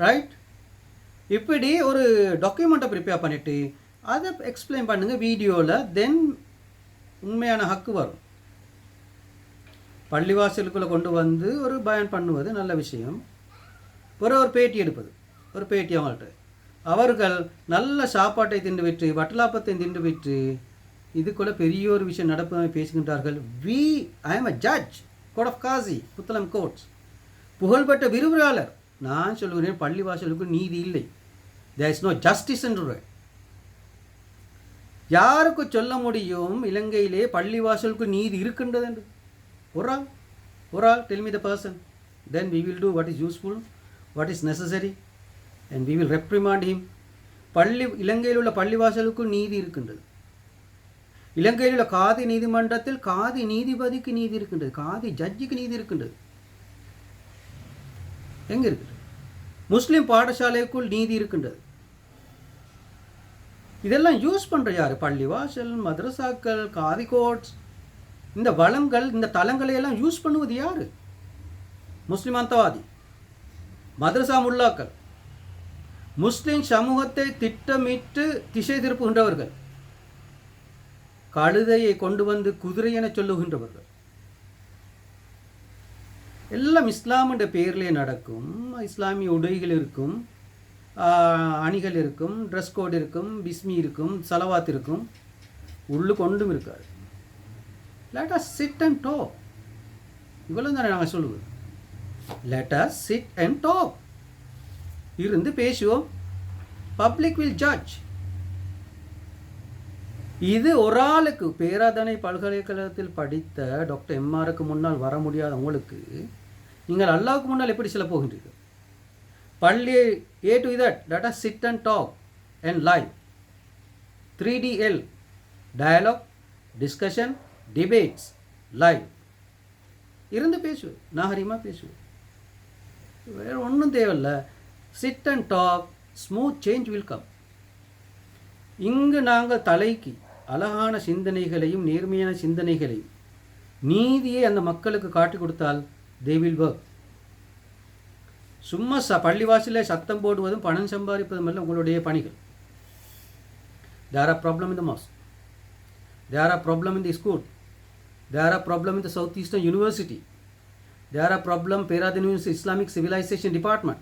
ரைட்? இப்படி ஒரு டாக்குமெண்ட்டை ப்ரிப்பேர் பண்ணிவிட்டு அதை எக்ஸ்பிளைன் பண்ணுங்கள் வீடியோவில். தென் உண்மையான ஹக்கு வரும். பள்ளிவாசலுக்குள்ளே கொண்டு வந்து ஒரு பயன் பண்ணுவது நல்ல விஷயம். ஒரு பேட்டி எடுப்பது, ஒரு பேட்டி அவங்கள்ட்ட. அவர்கள் நல்ல சாப்பாட்டை தின்று விட்டு வட்டலாப்பத்தை தின்று விட்டு இதுக்குள்ள பெரிய ஒரு விஷயம் நடப்பதை பேசுகின்றார்கள். I am a judge, court of quazi, Puttalam courts, புகழ்பெற்ற விரிவுரையாளர். நான் சொல்லுகிறேன், பள்ளிவாசலுக்கு நீதி இல்லை. தேர் இஸ் நோ ஜஸ்டிஸ் என்று. யாருக்கு சொல்ல முடியும் இலங்கையிலே பள்ளிவாசலுக்கு நீதி இருக்கின்றது என்று? ஒரு ஆள் tell me the person, then we will do what is useful, what is necessary, and we will reprimand him. இலங்கையில் உள்ள பள்ளிவாசலுக்கு நீதி இருக்கின்றது. இலங்கையில் உள்ள காதி நீதிமன்றத்தில் காதி நீதிபதிக்கு நீதி இருக்கின்றது, காதி ஜட்ஜிக்கு நீதி இருக்கின்றது. எங்க இருக்குது? முஸ்லிம் பாடசாலைக்குள் நீதி இருக்கின்றது. இதெல்லாம் யூஸ் பண்ணுற யார்? பள்ளிவாசல், மதரசாக்கள், காதி கோர்ட்ஸ். இந்த வளங்கள், இந்த தளங்களை எல்லாம் யூஸ் பண்ணுவது யார்? முஸ்லிம் அந்தவாதி, மதரசா முல்லாக்கள், முஸ்லிம் சமூகத்தை திட்டமிட்டு திசை திருப்புகின்றவர்கள், கழுதையை கொண்டு வந்து குதிரை என சொல்லுகின்றவர்கள். எல்லாம் இஸ்லாம் என்ற பெயரிலே நடக்கும். இஸ்லாமிய உடைகள் இருக்கும், அணிகள் இருக்கும், ட்ரெஸ் கோட் இருக்கும், பிஸ்மி இருக்கும், சலவாத் இருக்கும், உள்ளு கொண்டும் இருக்காது. let us sit and talk. இவ்வளவு தானே நாங்கள் சொல்லுவோம். let us sit and talk. இருந்து பேசுவோம். Public will judge. இது ஒரு ஆளுக்கு பேராதனை பல்கலைக்கழகத்தில் படித்த டாக்டர் எம்ஆருக்கு முன்னால் வர முடியாத உங்களுக்கு நீங்கள் அல்லாஹ்வுக்கு முன்னால் எப்படி செல்ல போகின்றீர்கள்? பள்ளி A to Z, let us sit and talk and live. 3DL, dialogue, discussion, debates, live. இருந்து பேசுவோம், நாகரிகமாக பேசுவோம். வேறு ஒன்றும் தேவையில்லை. Sit and talk, smooth change will come. இங்கு நாங்கள் தலைக்கு அழகான சிந்தனைகளையும் நேர்மையான சிந்தனைகளையும் நீதியை அந்த மக்களுக்கு காட்டி கொடுத்தால் they will work. சும்மா பள்ளிவாசலில் சத்தம் போடுவதும் பணம் சம்பாதிப்பதும் அல்ல உங்களுடைய பணிகள். there are problem in the mosque, there are problem in the school, there are problem in the Southeastern University, there are problem Peradeniya University Islamic Civilization Department,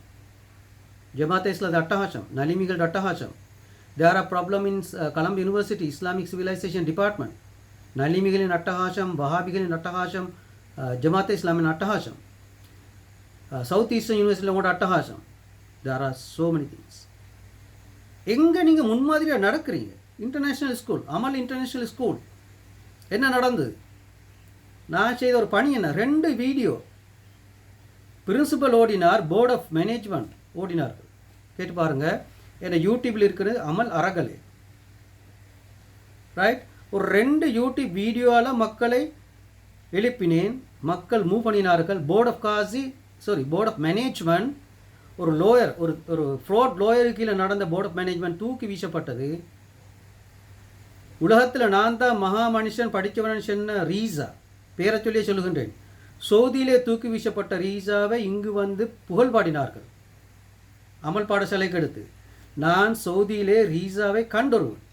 Jamaat Islam அட்டஹாசம், நலிமிகள் அட்டஹாசம். there are problem in Colombo University Islamic Civilization Department, நலிமிகளின் அட்டஹாசம், வஹாபிகளின் அட்டஹாசம், ஜமாத் இஸ்லாமின் அட்டஹாசம், South Eastern யூனிவர்சிட்டியில் கூட அட்டஹாசம். there are so many things. எங்கே நீங்கள் முன்மாதிரியாக நடக்கிறீங்க? இன்டர்நேஷ்னல் ஸ்கூல், அமல் இன்டர்நேஷ்னல் ஸ்கூல் என்ன நடந்தது? நான் செய்த ஒரு பணி என்ன, 2 வீடியோ பிரின்சிபல் ஓடினார், போர்ட் ஆஃப் மேனேஜ்மெண்ட் ஓடினார்கள். கேட்டு பாருங்கள், என்ன யூடியூப்பில் இருக்கிறது அமல் அறகலே. ரைட்? ஒரு 2 யூடியூப் வீடியோவில் மக்களை எழுப்பினேன், மக்கள் மூவ் பண்ணினார்கள். போர்ட் ஆஃப் மேனேஜ்மெண்ட், ஒரு லோயர், ஒரு ஃப்ராட் லோயருக்கு கீழே நடந்த போர்ட் ஆஃப் மேனேஜ்மெண்ட் தூக்கி வீசப்பட்டது. உலகத்தில் நான் தான் மகா மனுஷன் படித்தவன் சொன்ன ரீசா, பேரை சொல்லியே சொல்லுகின்றேன். சவுதியிலே தூக்கி வீசப்பட்ட ரீசாவை இங்கு வந்து புகழ் பாடினார்கள் அமல் பாடசாலைக்கு எடுத்து. நான் சவுதியிலே ரீசாவை கண்டொருவன்,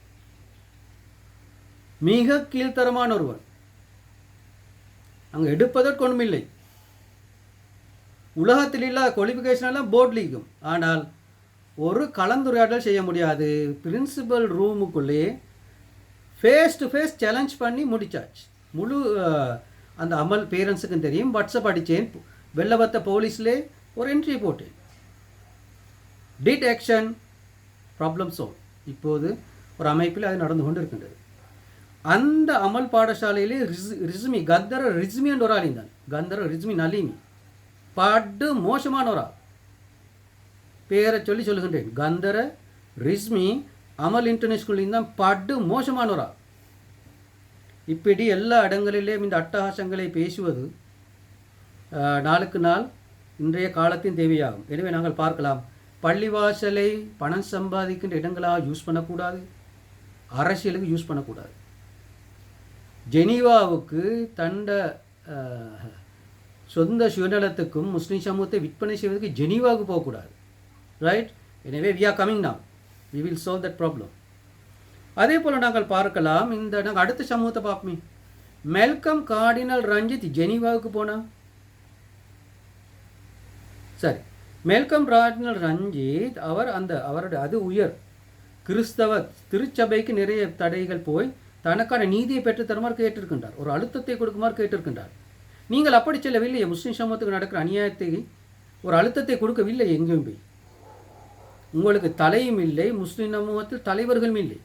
மிக கீழ்த்தரமான ஒருவன். அங்கே எடுப்பதற்கு ஒன்றுமில்லை. உலகத்தில் இல்லாத குவாலிஃபிகேஷன் எல்லாம் போர்டில் இருக்கும். ஆனால் ஒரு கலந்துரையாடல் செய்ய முடியாது. பிரின்சிபல் ரூமுக்குள்ளே ஃபேஸ் டு ஃபேஸ் சேலஞ்ச் பண்ணி முடிச்சாச்சு. முழு அந்த அமல் பேரண்ட்ஸுக்கும் தெரியும். வாட்ஸ்அப் அடித்தேன், வெள்ளவத்த போலீஸ்லே ஒரு என்ட்ரி போட்டேன். Did action, problem solve. இப்போது ஒரு அமைப்பில் அது நடந்து கொண்டு இருக்கின்றது. அந்த அமல் பாடசாலையிலே ரிஸ்மி கந்தர ரிஸ்மி என்ற ஒரு ஆள் இருந்தான். கந்தர ரிஸ்மி நளினி படு மோசமான ஒரு ஆள். பேரை சொல்லுகின்றேன். கந்தர ரிஸ்மி அமல் இன்டர்நேஷனல் இருந்தான். படு மோசமான ஒரு ஆள். இப்படி எல்லா இடங்களிலேயும் இந்த அட்டகாசங்களை பேசுவது நாளுக்கு நாள் இன்றைய காலத்தின் தேவையாகும். எனவே நாங்கள் பார்க்கலாம், பள்ளிவாசலை பணம் சம்பாதிக்கின்ற இடங்களாக யூஸ் பண்ணக்கூடாது, அரசியலுக்கு யூஸ் பண்ணக்கூடாது. ஜெனீவாவுக்கு தண்ட சொந்த சுயநலத்துக்கும் முஸ்லீம் சமூகத்தை விற்பனை செய்வதற்கு ஜெனீவாவுக்கு போகக்கூடாது. ரைட்? எனவே we are coming now, we will solve that problem. அதே போல் நாங்கள் பார்க்கலாம், நாங்கள் அடுத்த சமூகத்தை பார்ப்போமே. மெல்கம் கார்டினல் ரஞ்சித் ஜெனீவாவுக்கு போனால் சரி, மெல்கம் கார்டினல் ரஞ்சித் அவருடைய அது உயர் கிறிஸ்தவ திருச்சபைக்கு நிறைய தடைகள் போய் தனக்கான நீதியை பெற்றுத்தருமாறு கேட்டிருக்கின்றார், ஒரு அழுத்தத்தை கொடுக்குமாறு கேட்டிருக்கின்றார். நீங்கள் அப்படி செல்லவில்லையே. முஸ்லீம் சமூகத்துக்கு நடக்கிற அநியாயத்தை ஒரு அழுத்தத்தை கொடுக்கவில்லை. எங்கேயும் போய் உங்களுக்கு தலையும் இல்லை, முஸ்லீம் சமூகத்தில் தலைவர்களும் இல்லை.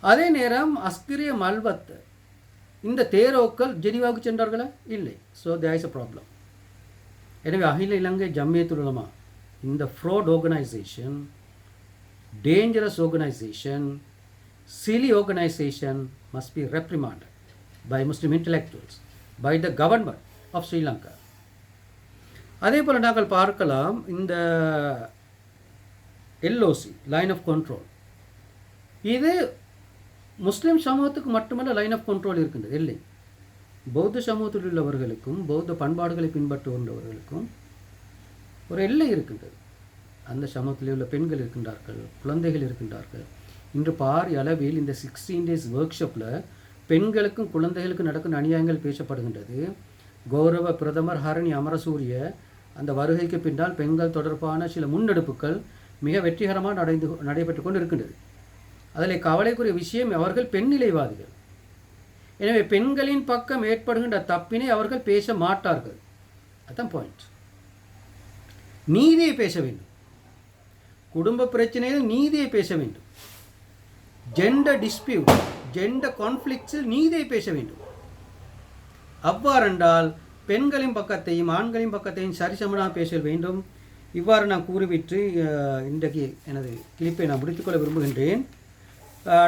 அதே நேரம் அஸ்கிரிய மல்வத் இந்த தேரோக்கள் ஜெனீவாவுக்கு சென்றார்களா? இல்லை. So there is a problem. எனவே அகில இலங்கை ஜம்மியத்துல் உலமா, இந்த fraud organization, dangerous organization, silly organization must be reprimanded by Muslim intellectuals, by the government of Sri Lanka. அதே போல் நாங்கள் பார்க்கலாம், இந்த LOC லைன் ஆஃப் கண்ட்ரோல், இது முஸ்லீம் சமூகத்துக்கு மட்டுமல்ல லைன் ஆஃப் கண்ட்ரோல் இருக்கின்றது. இல்லை, பௌத்த சமூகத்தில் உள்ளவர்களுக்கும் பௌத்த பண்பாடுகளை பின்பற்றுகின்றவர்களுக்கும் ஒரு எல்லை இருக்கின்றது. அந்த சமூகத்தில் உள்ள பெண்கள் இருக்கின்றார்கள், குழந்தைகள் இருக்கின்றார்கள். இன்று பாரிய அளவில் இந்த 16 days ஒர்க் ஷாப்பில் பெண்களுக்கும் குழந்தைகளுக்கும் நடக்கும் அநியாயங்கள் பேசப்படுகின்றது. கௌரவ பிரதமர் ஹரணி அமரசூரிய அந்த வருகைக்கு பின்னால் பெண்கள் தொடர்பான சில முன்னெடுப்புகள் மிக வெற்றிகரமாக நடைபெற்று கொண்டு இருக்கின்றது. அதில் கவலைக்குரிய விஷயம், அவர்கள் பெண்ணிலைவாதிகள். எனவே பெண்களின் பக்கம் ஏற்படுகின்ற தப்பினை அவர்கள் பேச மாட்டார்கள். அதுதான் பாயிண்ட். நீதியை பேச வேண்டும். குடும்ப பிரச்சனையில் நீதியை பேச வேண்டும். ஜெண்டர் டிஸ்பியூட், ஜெண்டர் கான்ஃப்ளிக்ட்ஸில் நீதியை பேச வேண்டும். அவ்வாறென்றால் பெண்களின் பக்கத்தையும் ஆண்களின் பக்கத்தையும் சரிசமனாக பேச வேண்டும். இவ்வாறு நான் கூறிவிட்டு இன்றைக்கு எனது கிளிப்பை நான் முடித்துக்கொள்ள விரும்புகின்றேன்.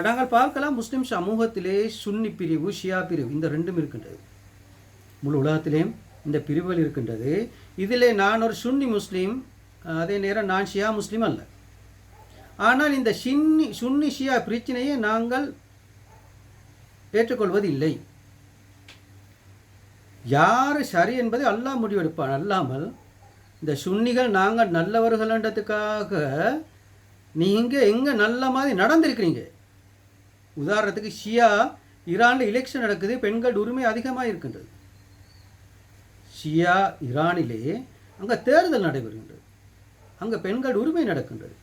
நாங்கள் பார்க்கலாம், முஸ்லிம் சமூகத்திலே சுன்னி பிரிவு, ஷியா பிரிவு, இந்த ரெண்டும் இருக்கின்றது. முழு உலகத்திலேயும் இந்த பிரிவுகள் இருக்கின்றது. இதிலே நான் ஒரு சுன்னி முஸ்லீம், அதே நேரம் நான் ஷியா முஸ்லீம் அல்ல. ஆனால் இந்த சுன்னி ஷியா பிரச்சனையை நாங்கள் ஏற்றுக்கொள்வதில்லை. யார் சரி என்பதை அல்லாஹ் முடிவெடுப்பான். அல்லாமல் இந்த சுன்னிகள் நாங்கள் நல்லவர்கள்ன்றதுக்காக நீங்கள் எங்கே நல்ல மாதிரி நடந்திருக்கிறீங்க. உதாரணத்துக்கு ஷியா ஈரானில் எலெக்ஷன் நடக்குது, பெண்கள் உரிமை அதிகமாக இருக்கின்றது. ஷியா ஈரானிலே அங்கே தேர்தல் நடைபெறுகின்றது, அங்கே பெண்கள் உரிமை நடக்கின்றது,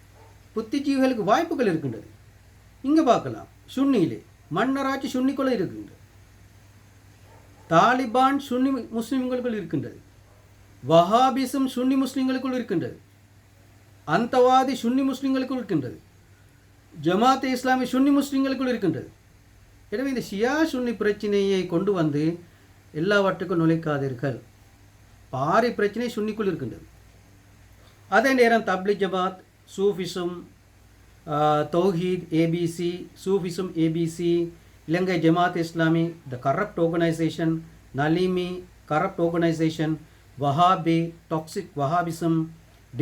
புத்திஜீவிகளுக்கு வாய்ப்புகள் இருக்கின்றது. இங்கே பார்க்கலாம், சுன்னியிலே மன்னராட்சி சுன்னிக்குள்ள இருக்கின்றது, தாலிபான் சுன்னி முஸ்லிம்களுக்குள் இருக்கின்றது, வஹாபிசம் சுன்னி முஸ்லிம்களுக்குள் இருக்கின்றது, அந்தவாதி சுன்னி முஸ்லிம்களுக்குள் இருக்கின்றது, ஜமாத் இஸ்லாமி சுன்னி முஸ்லிம்களுக்குள் இருக்கின்றது. எனவே இந்த ஷியா சுன்னி பிரச்சனையை கொண்டு வந்து எல்லாவற்றுக்கும் நுழைக்காதீர்கள். பாரி பிரச்சனை சுன்னிக்குள் இருக்கின்றது. அதே நேரம் தப்லீக் ஜமாத், சூஃபிசம், தௌஹீத், ABC, Sufism, ABC, Ilankai Jamaat Islami, the corrupt organisation, Naleemi corrupt organisation, Wahhabi toxic Wahhabism,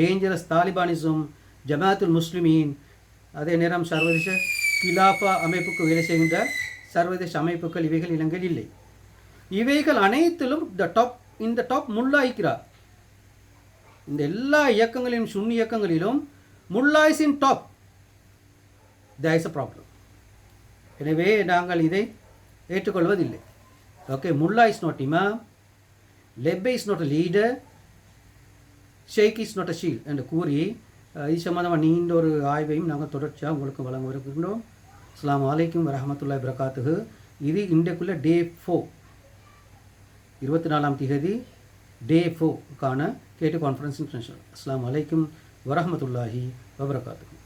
dangerous Talibanism, Jamathul Muslimeen, அதே நேரம் சர்வதேச கிலாஃபா அமைப்புக்கு வேலை செய்கின்ற சர்வதேச அமைப்புகள், இவைகள் இலங்கையில் இல்லை. இவைகள் அனைத்திலும் இந்த டாப் முல்லா இருக்கிறார். இந்த எல்லா இயக்கங்களிலும் சுன்னி இயக்கங்களிலும் mullah is in top. There is a problem. எனவே நாங்கள் இதை ஏற்றுக்கொள்வதில்லை. Okay, mullah is not imam, Lebbe is not a leader, sheikh is not a shield என்று கூறி இது சம்பந்தமாக நீண்ட ஒரு ஆய்வையும் நாங்கள் தொடர்ச்சியாக உங்களுக்கு வழங்க இருக்கின்றோம். அஸ்ஸலாமு அலைக்கும் வரஹ்மத்துல்லாஹி வபரகாத்துஹு. இது இன்றைக்குள்ள டே 4, 24ஆம் தேதி டே 4க்கான கேட்டு கான்ஃபரன்ஸ் இன்டர்நேஷனல். அஸ்ஸலாமு அலைக்கும் வரஹ்மத்துல்லாஹி வபரகாத்துஹு.